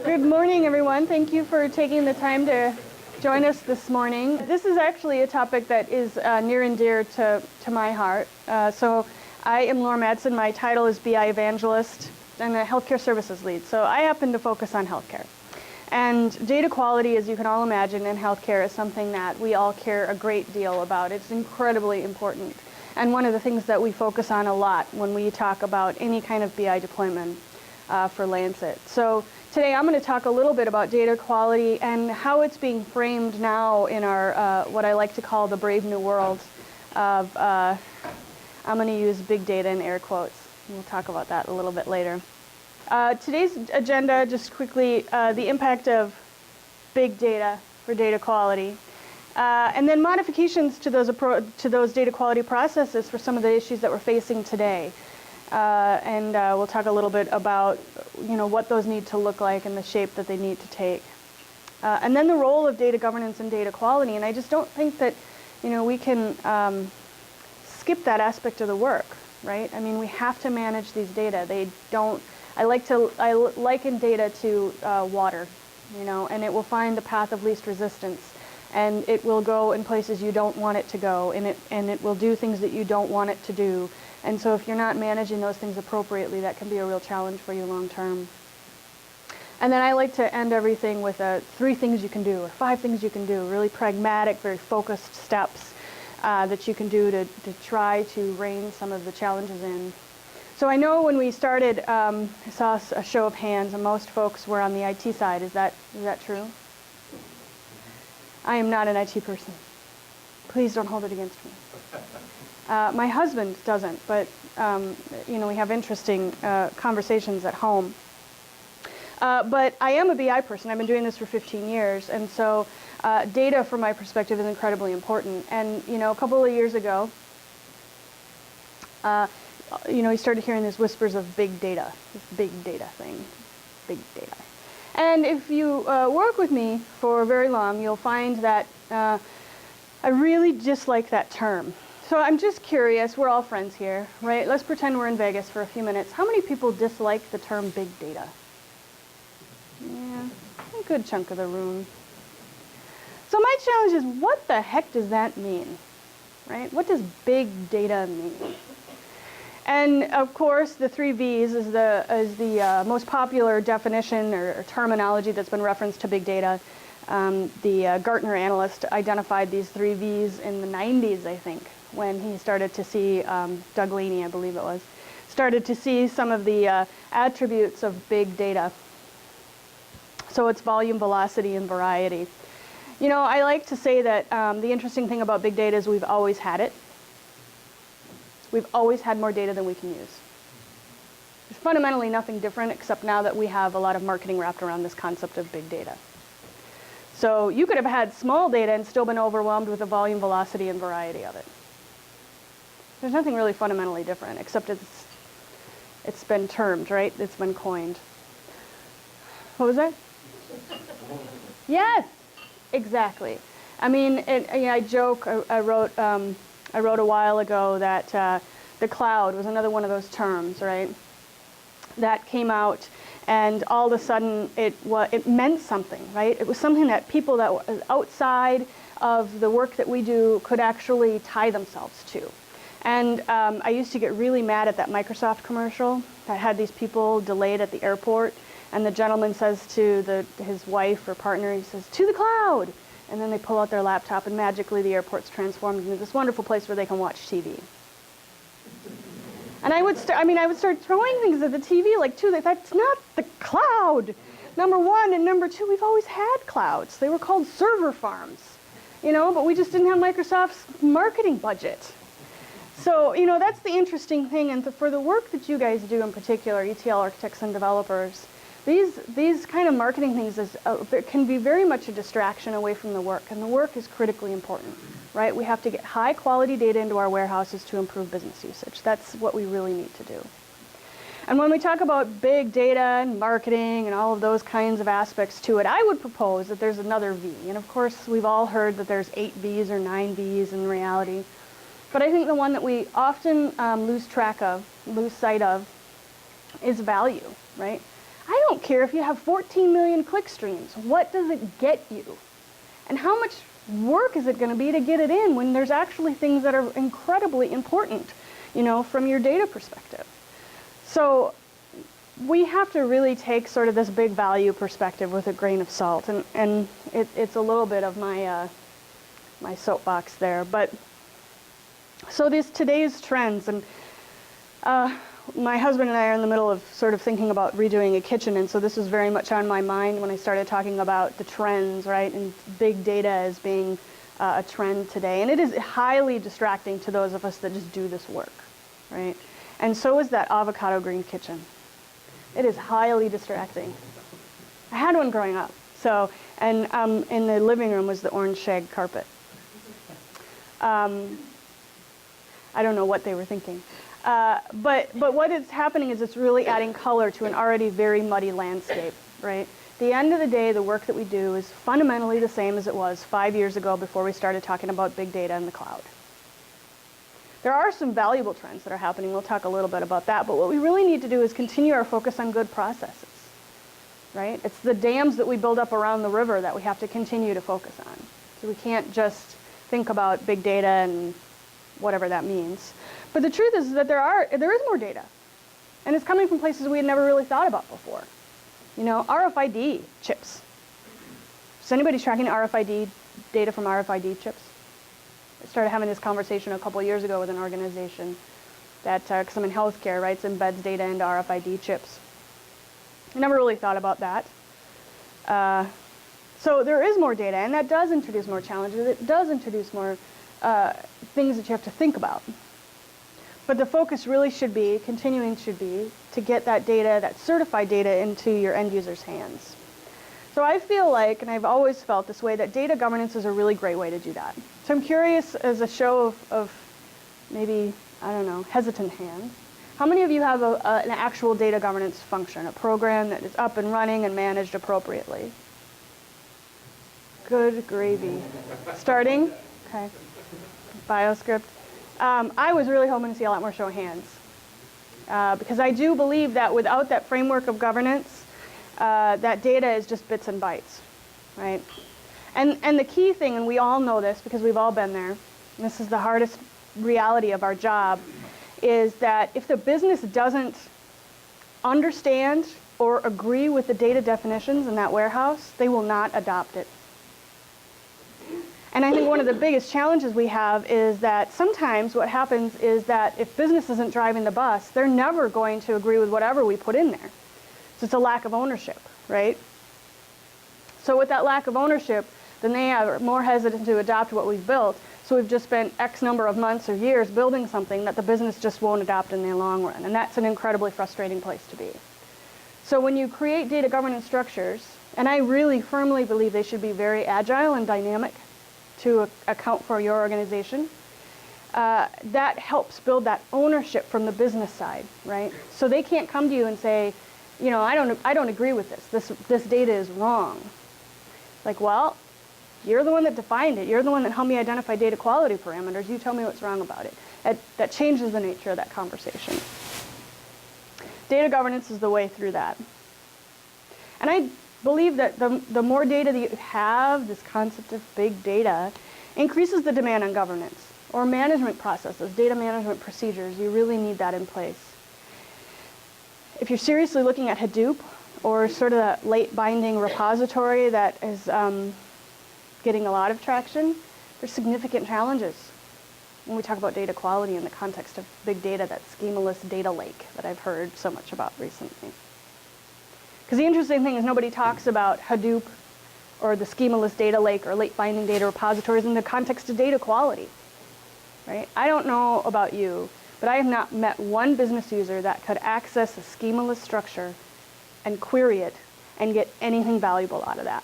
Good morning, everyone. Thank you for taking the time to join us this morning. This is actually a topic that is near and dear to my heart. So I am Laura Madsen. My title is BI Evangelist. I'm a healthcare services lead. So I happen to focus on healthcare. And data quality, as you can all imagine, in healthcare is something that we all care a great deal about. It's incredibly important. And one of the things that we focus on a lot when we talk about any kind of BI deployment for Lancet. So today I'm going to talk a little bit about data quality and how it's being framed now in our, what I like to call the brave new world of, I'm going to use big data in air quotes. We'll talk about that a little bit later. Today's agenda, just quickly, the impact of big data for data quality. And then modifications to those data quality processes for some of the issues that we're facing today. And we'll talk a little bit about, what those need to look like and the shape that they need to take. And then the role of data governance and data quality. And I just don't think that, we can skip that aspect of the work, right? I mean, we have to manage these data. I liken data to water, and it will find the path of least resistance. And it will go in places you don't want it to go, and it will do things that you don't want it to do. And so if you're not managing those things appropriately, that can be a real challenge for you long term. And then I like to end everything with 3 things you can do, or 5 things you can do, really pragmatic, very focused steps that you can do to try to rein some of the challenges in. So I know when we started, I saw a show of hands, and most folks were on the IT side. Is that true? I am not an IT person. Please don't hold it against me. My husband doesn't, but we have interesting conversations at home. But I am a BI person. I've been doing this for 15 years, and so data, from my perspective, is incredibly important. And a couple of years ago, you started hearing these whispers of big data, this big data thing, big data. And if you work with me for very long, you'll find that I really dislike that term. So I'm just curious, we're all friends here, right? Let's pretend we're in Vegas for a few minutes. How many people dislike the term big data? Yeah, a good chunk of the room. So my challenge is, what the heck does that mean, right? What does big data mean? And of course, the 3 V's is the most popular definition or terminology that's been referenced to big data. The Gartner analyst identified these 3 V's in the 90s, I think, when he started to see, Doug Laney, I believe it was, started to see some of the attributes of big data. So it's volume, velocity, and variety. I like to say that the interesting thing about big data is we've always had it. We've always had more data than we can use. There's fundamentally nothing different, except now that we have a lot of marketing wrapped around this concept of big data. So you could have had small data and still been overwhelmed with the volume, velocity, and variety of it. There's nothing really fundamentally different, except it's been termed, right? It's been coined. What was that? Yes, exactly. I mean, I joke. I wrote a while ago that the cloud was another one of those terms, right? That came out, and all of a sudden it meant something, right? It was something that people that were outside of the work that we do could actually tie themselves to. And I used to get really mad at that Microsoft commercial that had these people delayed at the airport, and the gentleman says to his wife or partner, he says, "To the cloud!" And then they pull out their laptop, and magically the airport's transformed into this wonderful place where they can watch TV. And I would start throwing things at the TV, that's not the cloud. Number one, and number two, we've always had clouds. They were called server farms, but we just didn't have Microsoft's marketing budget. So, that's the interesting thing. And for the work that you guys do in particular, ETL architects and developers, these kind of marketing things can be very much a distraction away from the work. And the work is critically important, right? We have to get high quality data into our warehouses to improve business usage. That's what we really need to do. And when we talk about big data and marketing and all of those kinds of aspects to it, I would propose that there's another V. And of course, we've all heard that there's 8 V's or 9 V's in reality. But I think the one that we often lose sight of is value, right? I don't care if you have 14 million click streams. What does it get you? And how much work is it going to be to get it in when there's actually things that are incredibly important, you know, from your data perspective? So we have to really take sort of this big value perspective with a grain of salt, and it's a little bit of my my soapbox there. But so today's trends, and my husband and I are in the middle of sort of thinking about redoing a kitchen, and so this was very much on my mind when I started talking about the trends, right, and big data as being a trend today. And it is highly distracting to those of us that just do this work, right? And so is that avocado green kitchen. It is highly distracting. I had one growing up, so, and in the living room was the orange shag carpet. I don't know what they were thinking. But what is happening is it's really adding color to an already very muddy landscape, right? At the end of the day, the work that we do is fundamentally the same as it was 5 years ago before we started talking about big data in the cloud. There are some valuable trends that are happening. We'll talk a little bit about that. But what we really need to do is continue our focus on good processes, right? It's the dams that we build up around the river that we have to continue to focus on. So we can't just think about big data and whatever that means. But the truth is that there is more data. And it's coming from places we had never really thought about before. You know, RFID chips. Is anybody tracking RFID data from RFID chips? I started having this conversation a couple years ago with an organization that, because I'm in healthcare, right, embeds data into RFID chips. I never really thought about that. So there is more data, and that does introduce more challenges. It does introduce more things that you have to think about. But the focus really should be, continuing should be, to get that data, that certified data, into your end users' hands. So I feel like, and I've always felt this way, that data governance is a really great way to do that. So I'm curious, as a show of maybe, I don't know, hesitant hands, how many of you have an actual data governance function, a program that is up and running and managed appropriately? Good gravy. Starting? Okay. BioScript. I was really hoping to see a lot more show of hands. Because I do believe that without that framework of governance, that data is just bits and bytes, right? And the key thing, and we all know this because we've all been there, and this is the hardest reality of our job, is that if the business doesn't understand or agree with the data definitions in that warehouse, they will not adopt it. And I think one of the biggest challenges we have is that sometimes what happens is that if business isn't driving the bus, they're never going to agree with whatever we put in there. So it's a lack of ownership, right? So with that lack of ownership, then they are more hesitant to adopt what we've built. So we've just spent X number of months or years building something that the business just won't adopt in the long run. And that's an incredibly frustrating place to be. So when you create data governance structures, and I really firmly believe they should be very agile and dynamic to account for your organization, that helps build that ownership from the business side, right? So they can't come to you and say, you know, I don't agree with this. This data is wrong. Like, well, you're the one that defined it. You're the one that helped me identify data quality parameters. You tell me what's wrong about it. That changes the nature of that conversation. Data governance is the way through that. And I believe that the more data that you have, this concept of big data, increases the demand on governance or management processes, data management procedures. You really need that in place. If you're seriously looking at Hadoop or sort of that late binding repository that is getting a lot of traction, there's significant challenges when we talk about data quality in the context of big data, that schemaless data lake that I've heard so much about recently. Because the interesting thing is nobody talks about Hadoop or the schemaless data lake or late binding data repositories in the context of data quality, right? I don't know about you, but I have not met one business user that could access a schemaless structure and query it and get anything valuable out of that.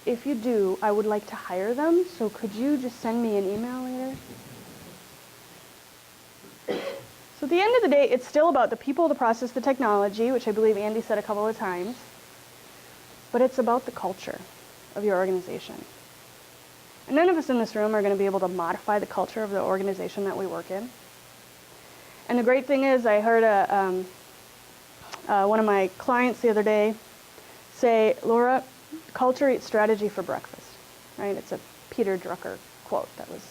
If you do, I would like to hire them, so could you just send me an email later? So at the end of the day, it's still about the people, the process, the technology, which I believe Andy said a couple of times, but it's about the culture of your organization. And none of us in this room are going to be able to modify the culture of the organization that we work in. And the great thing is, I heard one of my clients the other day say, Laura, culture eats strategy for breakfast, right? It's a Peter Drucker quote that was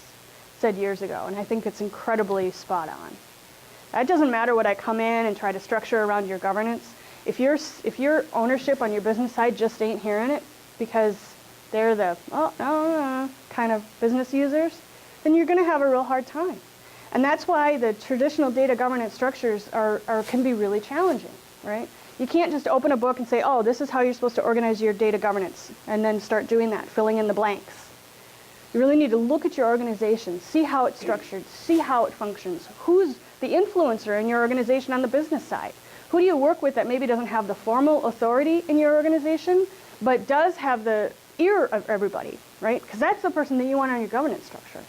said years ago, and I think it's incredibly spot on. It doesn't matter what I come in and try to structure around your governance. If your ownership on your business side just ain't hearing it because they're the kind of business users, then you're going to have a real hard time. And that's why the traditional data governance structures can be really challenging, right? You can't just open a book and say, oh, this is how you're supposed to organize your data governance, and then start doing that, filling in the blanks. You really need to look at your organization, see how it's structured, see how it functions. Who's the influencer in your organization on the business side? Who do you work with that maybe doesn't have the formal authority in your organization, but does have the ear of everybody, right? Because that's the person that you want on your governance structure.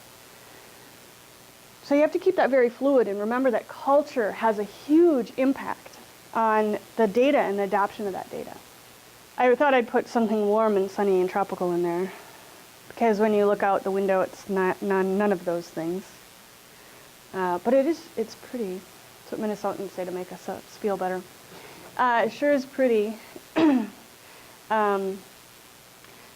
So you have to keep that very fluid and remember that culture has a huge impact on the data and the adoption of that data. I thought I'd put something warm and sunny and tropical in there, because when you look out the window, it's none of those things. But it's pretty. That's what Minnesotans say to make us feel better. It sure is pretty.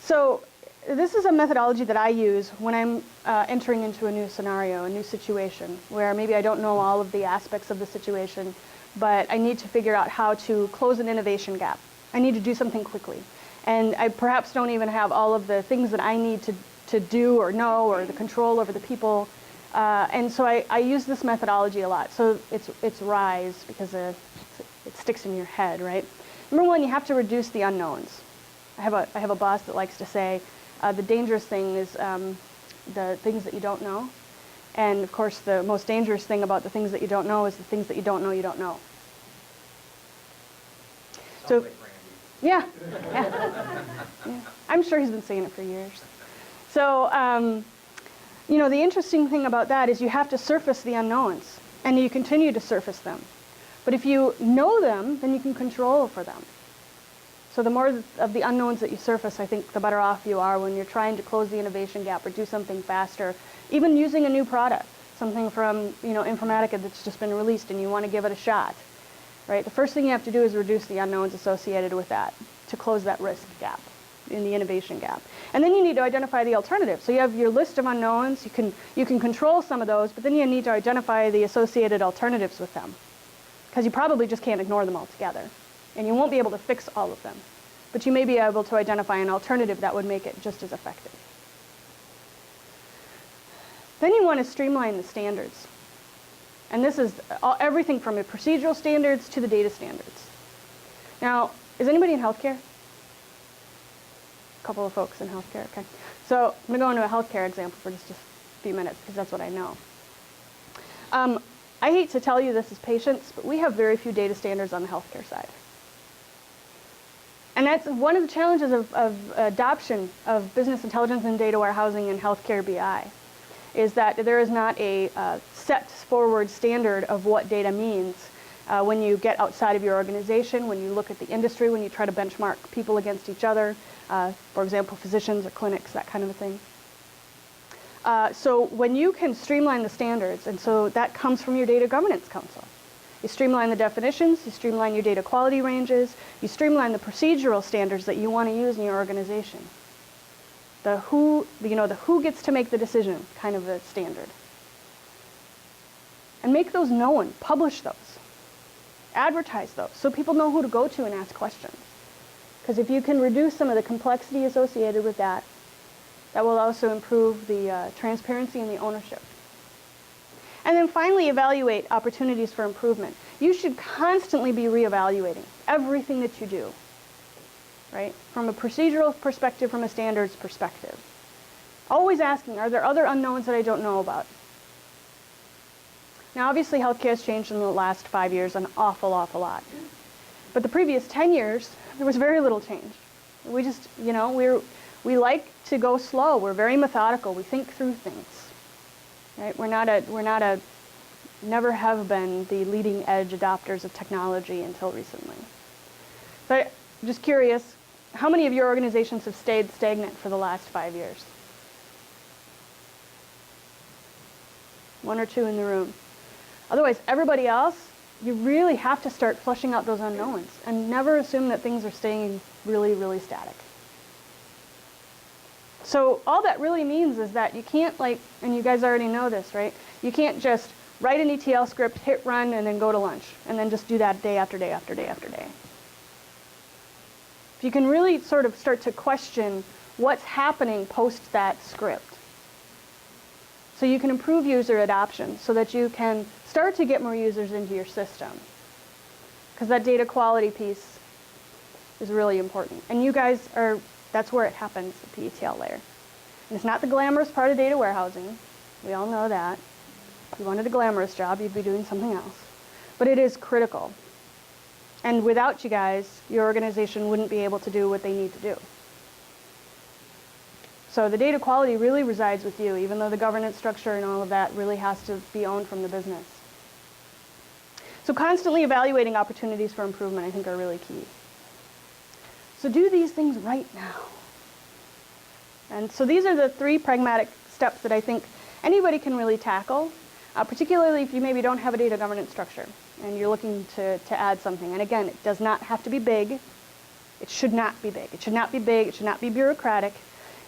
So this is a methodology that I use when I'm entering into a new scenario, a new situation, where maybe I don't know all of the aspects of the situation, but I need to figure out how to close an innovation gap. I need to do something quickly. And I perhaps don't even have all of the things that I need to do or know, or the control over the people. And so I use this methodology a lot. So it's RISE, because it sticks in your head, right? Number one, you have to reduce the unknowns. I have a boss that likes to say, the dangerous thing is the things that you don't know. And of course, the most dangerous thing about the things that you don't know is the things that you don't know you don't know. So, yeah. I'm sure he's been saying it for years. So, the interesting thing about that is you have to surface the unknowns, and you continue to surface them. But if you know them, then you can control for them. So the more of the unknowns that you surface, I think the better off you are when you're trying to close the innovation gap or do something faster, even using a new product, something from Informatica that's just been released and you want to give it a shot. Right? The first thing you have to do is reduce the unknowns associated with that to close that risk gap in the innovation gap. And then you need to identify the alternatives. So you have your list of unknowns. You can control some of those, but then you need to identify the associated alternatives with them, because you probably just can't ignore them altogether. And you won't be able to fix all of them. But you may be able to identify an alternative that would make it just as effective. Then you want to streamline the standards. And this is everything from the procedural standards to the data standards. Now, is anybody in healthcare? A couple of folks in healthcare, okay. So I'm going to go into a healthcare example for just a few minutes, because that's what I know. I hate to tell you this as patients, but we have very few data standards on the healthcare side. And that's one of the challenges of adoption of business intelligence and data warehousing and healthcare BI, is that there is not a set forward standard of what data means when you get outside of your organization, when you look at the industry, when you try to benchmark people against each other, for example, physicians or clinics, that kind of a thing. So when you can streamline the standards, and so that comes from your data governance council. You streamline the definitions, you streamline your data quality ranges, you streamline the procedural standards that you want to use in your organization. The who gets to make the decision kind of a standard. And make those known, publish those, advertise those, so people know who to go to and ask questions. Because if you can reduce some of the complexity associated with that, that will also improve the transparency and the ownership. And then finally, evaluate opportunities for improvement. You should constantly be reevaluating everything that you do, right? From a procedural perspective, from a standards perspective. Always asking, are there other unknowns that I don't know about? Now, obviously, healthcare has changed in the last 5 years an awful lot. But the previous 10 years, there was very little change. We just, we like to go slow. We're very methodical. We think through things. Right? Never have been the leading edge adopters of technology until recently. So I'm just curious, how many of your organizations have stayed stagnant for the last 5 years? 1 or 2 in the room. Otherwise, everybody else you really have to start flushing out those unknowns and never assume that things are staying really, really static. So all that really means is that you can't, like, and you guys already know this, right? You can't just write an ETL script, hit run, and then go to lunch, and then just do that day after day after day after day. If you can really sort of start to question what's happening post that script, so you can improve user adoption so that you can start to get more users into your system. Because that data quality piece is really important. And you guys are, that's where it happens at the ETL layer. And it's not the glamorous part of data warehousing. We all know that. If you wanted a glamorous job, you'd be doing something else. But it is critical. And without you guys, your organization wouldn't be able to do what they need to do. So the data quality really resides with you, even though the governance structure and all of that really has to be owned from the business. So constantly evaluating opportunities for improvement, I think, are really key. So do these things right now. And so these are the 3 pragmatic steps that I think anybody can really tackle, particularly if you maybe don't have a data governance structure and you're looking to add something. And again, it does not have to be big. It should not be big. It should not be big. It should not be bureaucratic.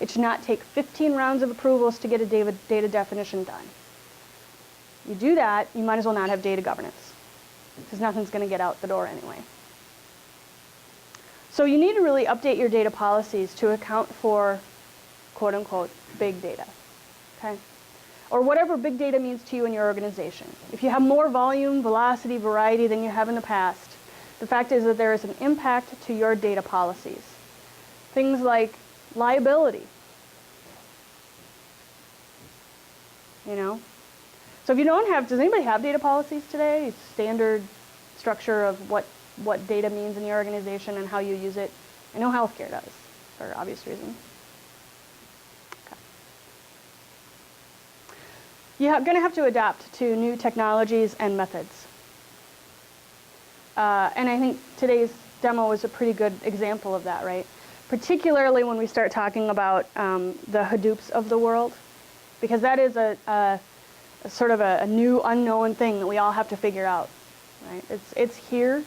It should not take 15 rounds of approvals to get a data definition done. You do that, you might as well not have data governance, because nothing's going to get out the door anyway. So you need to really update your data policies to account for, quote unquote, big data, okay? Or whatever big data means to you in your organization. If you have more volume, velocity, variety than you have in the past, the fact is that there is an impact to your data policies. Things like liability, you know? So if you don't have, does anybody have data policies today? Standard structure of what data means in your organization and how you use it. I know healthcare does, for obvious reasons. Okay. You're going to have to adapt to new technologies and methods. And I think today's demo was a pretty good example of that, right? Particularly when we start talking about the Hadoops of the world, because that is a sort of a new unknown thing that we all have to figure out, right? It's here,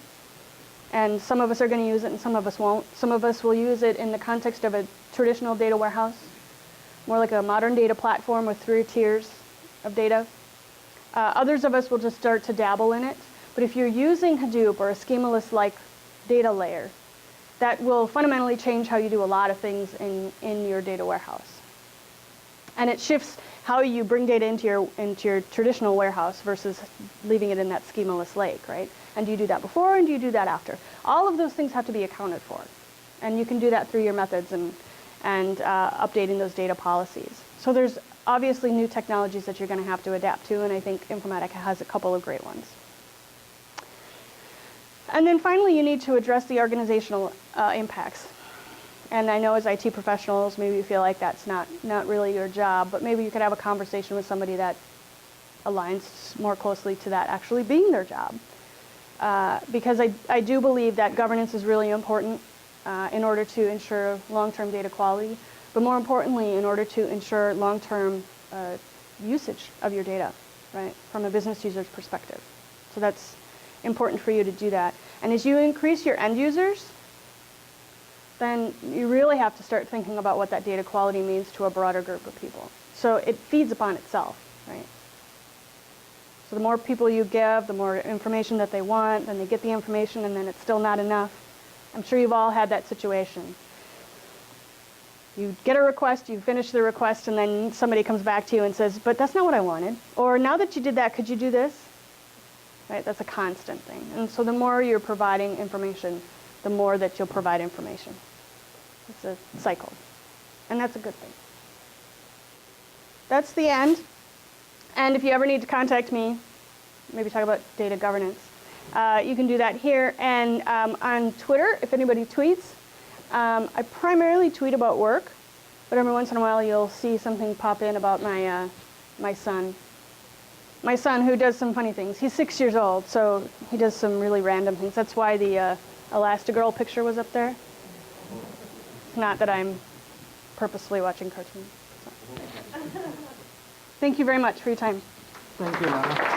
and some of us are going to use it and some of us won't. Some of us will use it in the context of a traditional data warehouse, more like a modern data platform with 3 tiers of data. Others of us will just start to dabble in it. But if you're using Hadoop or a schemaless-like data layer, that will fundamentally change how you do a lot of things in your data warehouse. And it shifts how you bring data into your traditional warehouse versus leaving it in that schemaless lake, right? And do you do that before and do you do that after? All of those things have to be accounted for. And you can do that through your methods and updating those data policies. So there's obviously new technologies that you're going to have to adapt to, and I think Informatica has a couple of great ones. And then finally, you need to address the organizational impacts. And I know as IT professionals, maybe you feel like that's not really your job, but maybe you could have a conversation with somebody that aligns more closely to that actually being their job. Because I do believe that governance is really important in order to ensure long-term data quality, but more importantly, in order to ensure long-term usage of your data, right, from a business user's perspective. So that's important for you to do that. And as you increase your end users, then you really have to start thinking about what that data quality means to a broader group of people. So it feeds upon itself, right? So the more people you give, the more information that they want, then they get the information and then it's still not enough. I'm sure you've all had that situation. You get a request, you finish the request, and then somebody comes back to you and says, but that's not what I wanted. Or now that you did that, could you do this? Right? That's a constant thing. And so the more you're providing information, the more that you'll provide information. It's a cycle. And that's a good thing. That's the end. And if you ever need to contact me, maybe talk about data governance, you can do that here. And on Twitter, if anybody tweets, I primarily tweet about work, but every once in a while you'll see something pop in about my son. My son, who does some funny things. He's 6 years old, so he does some really random things. That's why the Elastigirl picture was up there. It's not that I'm purposely watching cartoons. So. Thank you very much for your time. Thank you, Lana.